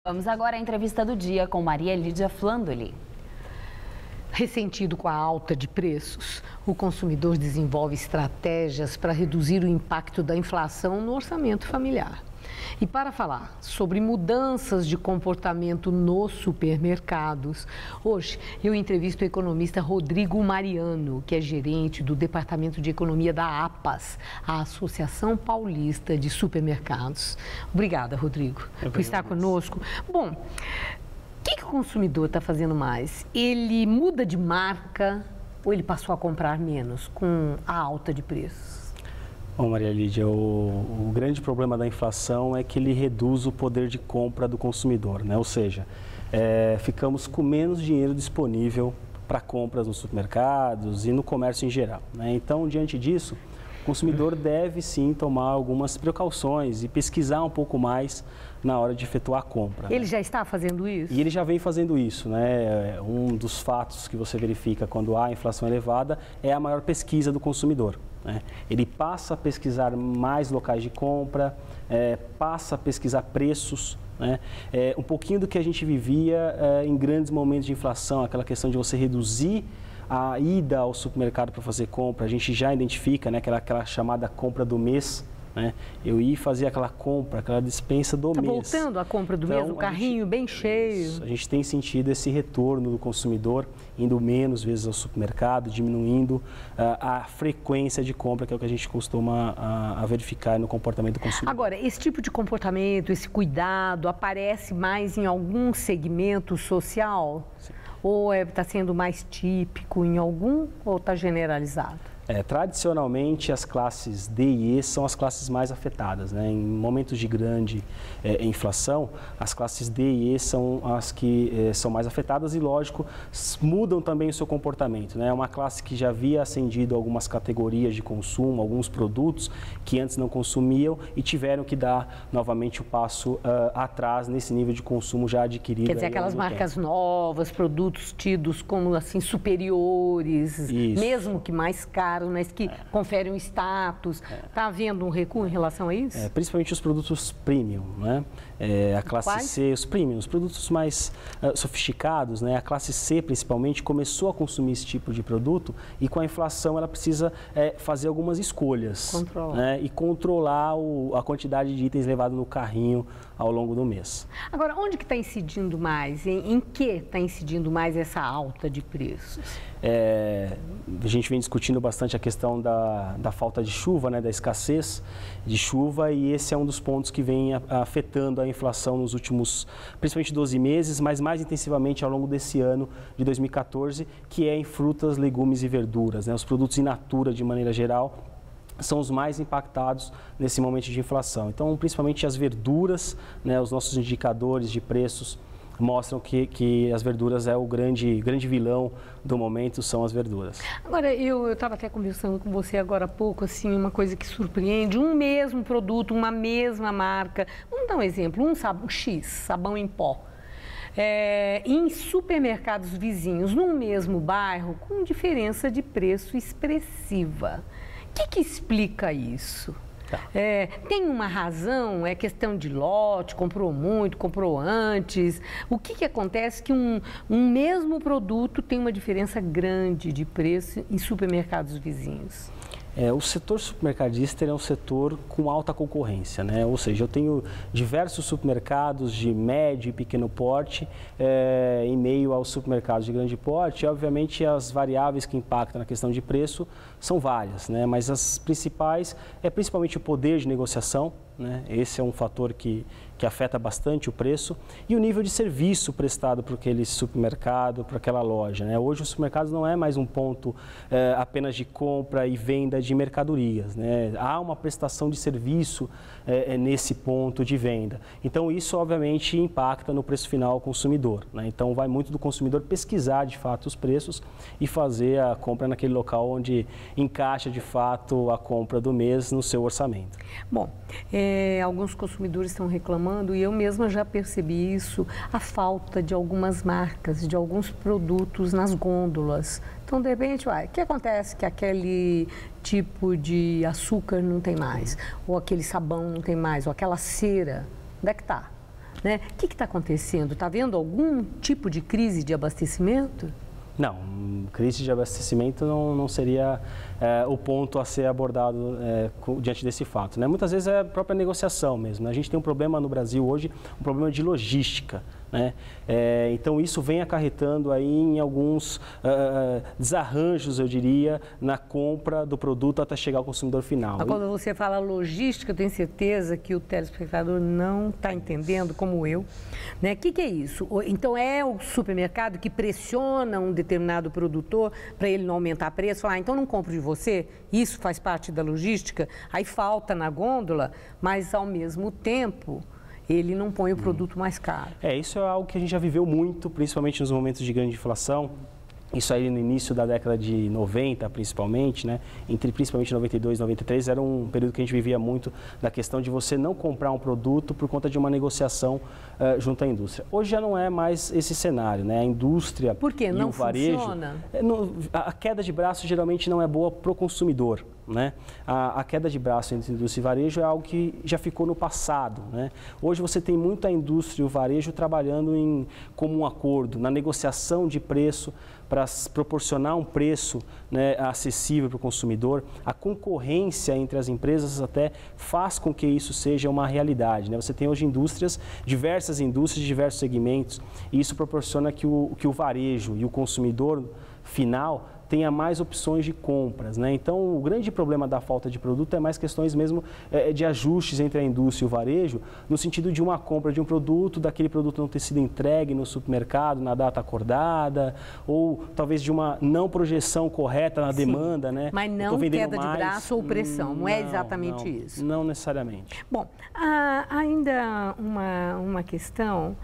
Vamos agora à entrevista do dia com Maria Lídia Flandoli. Ressentido com a alta de preços, o consumidor desenvolve estratégias para reduzir o impacto da inflação no orçamento familiar. E para falar sobre mudanças de comportamento nos supermercados, hoje eu entrevisto o economista Rodrigo Mariano, que é gerente do Departamento de Economia da APAS, a Associação Paulista de Supermercados. Obrigada, Rodrigo, por estar conosco. Bom, o que o consumidor está fazendo mais? Ele muda de marca ou ele passou a comprar menos com a alta de preços? Bom, Maria Lídia, o grande problema da inflação é que ele reduz o poder de compra do consumidor, né? Ou seja, ficamos com menos dinheiro disponível para compras nos supermercados e no comércio em geral, né? Então, diante disso, o consumidor deve sim tomar algumas precauções e pesquisar um pouco mais na hora de efetuar a compra. Ele já está fazendo isso? E ele já vem fazendo isso, né? Um dos fatos que você verifica quando há inflação elevada é a maior pesquisa do consumidor, né? Ele passa a pesquisar mais locais de compra, passa a pesquisar preços, né? Um pouquinho do que a gente vivia em grandes momentos de inflação, aquela questão de você reduzir a ida ao supermercado para fazer compra. A gente já identifica, né, aquela chamada compra do mês, né? Eu ia fazer aquela compra, aquela dispensa do mês. Está voltando a compra do mês, o carrinho bem cheio. A gente tem sentido esse retorno do consumidor, indo menos vezes ao supermercado, diminuindo a frequência de compra, que é o que a gente costuma a verificar no comportamento do consumidor. Agora, esse tipo de comportamento, esse cuidado, aparece mais em algum segmento social? Sim. Ou está sendo mais típico em algum, ou está generalizado? Tradicionalmente, as classes D e E são as classes mais afetadas, né? Em momentos de grande inflação, as classes D e E são as que são mais afetadas e, lógico, mudam também o seu comportamento, né? É uma classe que já havia ascendido algumas categorias de consumo, alguns produtos que antes não consumiam e tiveram que dar novamente o passo atrás nesse nível de consumo já adquirido. Quer dizer, aquelas marcas novas, produtos tidos como assim superiores, isso, mesmo que mais caros, mas que conferem um status. Está havendo um recuo em relação a isso? Principalmente os produtos premium, né? A classe C, os premium, os produtos mais sofisticados, né? A classe C, principalmente, começou a consumir esse tipo de produto e com a inflação ela precisa fazer algumas escolhas, né? E controlar a quantidade de itens levados no carrinho ao longo do mês. Agora, onde que está incidindo mais? Em que está incidindo mais essa alta de preços? A gente vem discutindo bastante a questão da falta de chuva, né, da escassez de chuva, e esse é um dos pontos que vem afetando a inflação nos últimos, principalmente 12 meses, mas mais intensivamente ao longo desse ano de 2014, que é em frutas, legumes e verduras, né? Os produtos in natura, de maneira geral, são os mais impactados nesse momento de inflação. Então, principalmente as verduras, né, os nossos indicadores de preços mostram que as verduras é o grande vilão do momento, são as verduras. Agora, eu estava até conversando com você agora há pouco, assim, uma coisa que surpreende, um mesmo produto, uma mesma marca. Vamos dar um exemplo, um sabão X, sabão em pó. Em supermercados vizinhos, num mesmo bairro, com diferença de preço expressiva. O que explica isso? Tem uma razão? É questão de lote, comprou muito, comprou antes? O que acontece que um mesmo produto tem uma diferença grande de preço em supermercados vizinhos? O setor supermercadista é um setor com alta concorrência, né? Ou seja, eu tenho diversos supermercados de médio e pequeno porte em meio aos supermercados de grande porte. E, obviamente, as variáveis que impactam na questão de preço são várias, né? Mas as principais é principalmente o poder de negociação, né? Esse é um fator que afeta bastante o preço, e o nível de serviço prestado por aquele supermercado, por aquela loja, né? Hoje o supermercado não é mais um ponto apenas de compra e venda de mercadorias, né? Há uma prestação de serviço nesse ponto de venda. Então isso obviamente impacta no preço final ao consumidor, né? Então vai muito do consumidor pesquisar de fato os preços e fazer a compra naquele local onde encaixa de fato a compra do mês no seu orçamento. Bom, alguns consumidores estão reclamando, e eu mesma já percebi isso, a falta de algumas marcas, de alguns produtos nas gôndolas. Então, de repente, o que acontece? Que aquele tipo de açúcar não tem mais, ou aquele sabão não tem mais, ou aquela cera, onde é que está? né? O que está acontecendo? Está havendo algum tipo de crise de abastecimento? Não, crise de abastecimento não seria o ponto a ser abordado diante desse fato, né? Muitas vezes é a própria negociação mesmo, né? A gente tem um problema no Brasil hoje, um problema de logística, né? Então isso vem acarretando aí em alguns desarranjos, eu diria, na compra do produto até chegar ao consumidor final. Mas quando você fala logística, eu tenho certeza que o telespectador não está entendendo, como eu, né? O que é isso? Então é o supermercado que pressiona um determinado produtor para ele não aumentar preço, falar, então não compro de você, isso faz parte da logística, aí falta na gôndola, mas ao mesmo tempo ele não põe o produto mais caro. Isso é algo que a gente já viveu muito, principalmente nos momentos de grande inflação. Isso aí no início da década de 90, principalmente, né? Principalmente 92 e 93, era um período que a gente vivia muito da questão de você não comprar um produto por conta de uma negociação junto à indústria. Hoje já não é mais esse cenário, né? A indústria Por quê? e o varejo... Funciona? A queda de braço geralmente não é boa para o consumidor, né? A queda de braço entre indústria e varejo é algo que já ficou no passado, né? Hoje você tem muito a indústria e o varejo trabalhando em comum acordo, na negociação de preço, para proporcionar um preço, né, acessível para o consumidor. A concorrência entre as empresas até faz com que isso seja uma realidade, né? Você tem hoje diversas indústrias de diversos segmentos, e isso proporciona que o varejo e o consumidor final tenha mais opções de compras, né? Então, o grande problema da falta de produto é mais questões mesmo de ajustes entre a indústria e o varejo, no sentido de uma compra de um produto, daquele produto não ter sido entregue no supermercado na data acordada, ou talvez de uma não projeção correta na demanda, né? Mas não queda de braço ou pressão, não é exatamente isso. Não necessariamente. Bom, ainda uma questão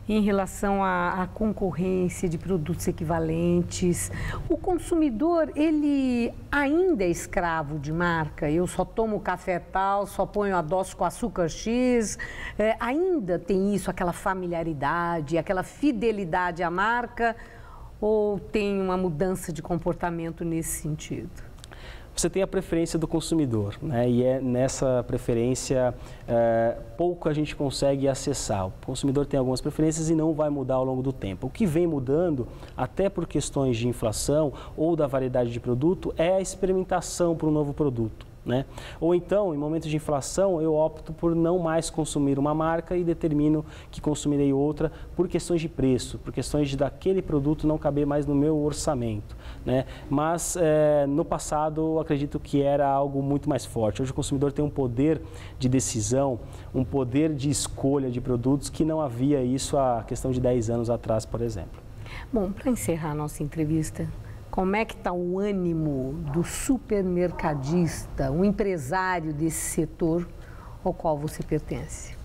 em relação à concorrência de produtos equivalentes. O consumidor, ele ainda é escravo de marca? Eu só tomo café tal, só ponho a dose com açúcar X. Ainda tem isso, aquela familiaridade, aquela fidelidade à marca? Ou tem uma mudança de comportamento nesse sentido? Você tem a preferência do consumidor, né? E nessa preferência pouco a gente consegue acessar. O consumidor tem algumas preferências e não vai mudar ao longo do tempo. O que vem mudando, até por questões de inflação ou da variedade de produto, é a experimentação para um novo produto, né? Ou então, em momentos de inflação, eu opto por não mais consumir uma marca e determino que consumirei outra por questões de preço, por questões de daquele produto não caber mais no meu orçamento, né? Mas no passado eu acredito que era algo muito mais forte. Hoje o consumidor tem um poder de decisão, um poder de escolha de produtos que não havia isso há questão de 10 anos atrás, por exemplo. Bom, para encerrar a nossa entrevista, como é que está o ânimo do supermercadista, o empresário desse setor ao qual você pertence?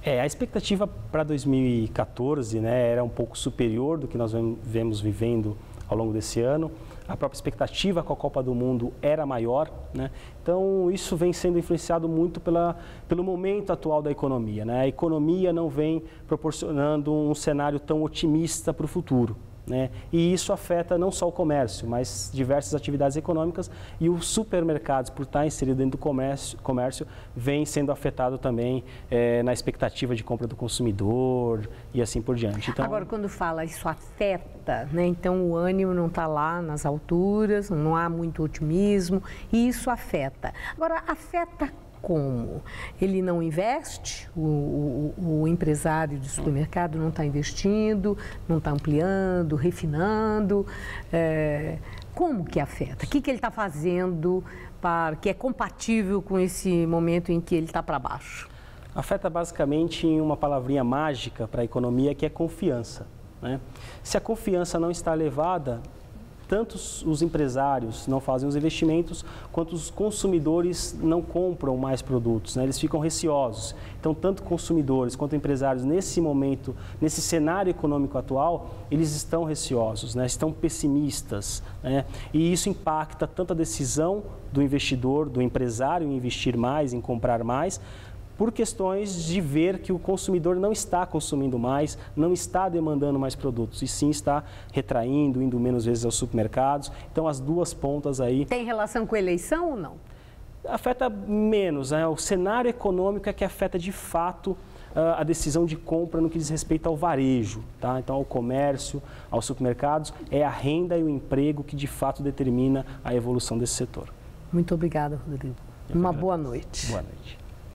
A expectativa para 2014, né, era um pouco superior do que nós vemos vivendo ao longo desse ano. A própria expectativa com a Copa do Mundo era maior, né? Então isso vem sendo influenciado muito pelo momento atual da economia, né? A economia não vem proporcionando um cenário tão otimista para o futuro, né? E isso afeta não só o comércio, mas diversas atividades econômicas, e os supermercados, por estar inserido dentro do comércio vem sendo afetado também na expectativa de compra do consumidor e assim por diante. Então, agora, quando fala isso afeta, né? Então o ânimo não está lá nas alturas, não há muito otimismo, e isso afeta. Agora, afeta como? Ele não investe, o empresário de supermercado não está investindo, não está ampliando, refinando. Como que afeta? O que ele está fazendo que é compatível com esse momento em que ele está para baixo? Afeta basicamente em uma palavrinha mágica para a economia, que é confiança, né? Se a confiança não está elevada, tanto os empresários não fazem os investimentos, quanto os consumidores não compram mais produtos, né? Eles ficam receosos. Então, tanto consumidores quanto empresários, nesse momento, nesse cenário econômico atual, eles estão receosos, né? Estão pessimistas, né? E isso impacta tanto a decisão do investidor, do empresário em investir mais, em comprar mais, por questões de ver que o consumidor não está consumindo mais, não está demandando mais produtos, e sim está retraindo, indo menos vezes aos supermercados. Então, as duas pontas aí... Tem relação com a eleição ou não? Afeta menos, né? O cenário econômico é que afeta de fato a decisão de compra no que diz respeito ao varejo, tá? Então, ao comércio, aos supermercados, é a renda e o emprego que de fato determina a evolução desse setor. Muito obrigada, Rodrigo. Uma boa noite. Boa noite.